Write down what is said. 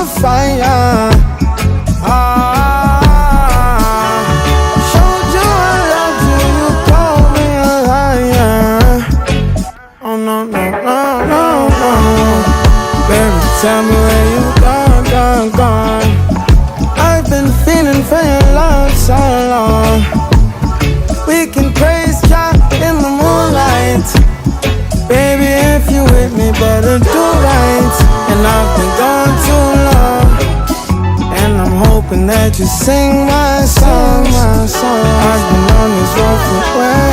fire. Showed you I loved you, you called me a liar. Oh no, no, no, no, no. Baby, tell me where you gone, gone. I've been feeling for your love so long. We can praise God in the moonlight. Baby, if you with me, better do right. And I've been gone too long, and I'm hoping that you sing my songs. I've been on this road for well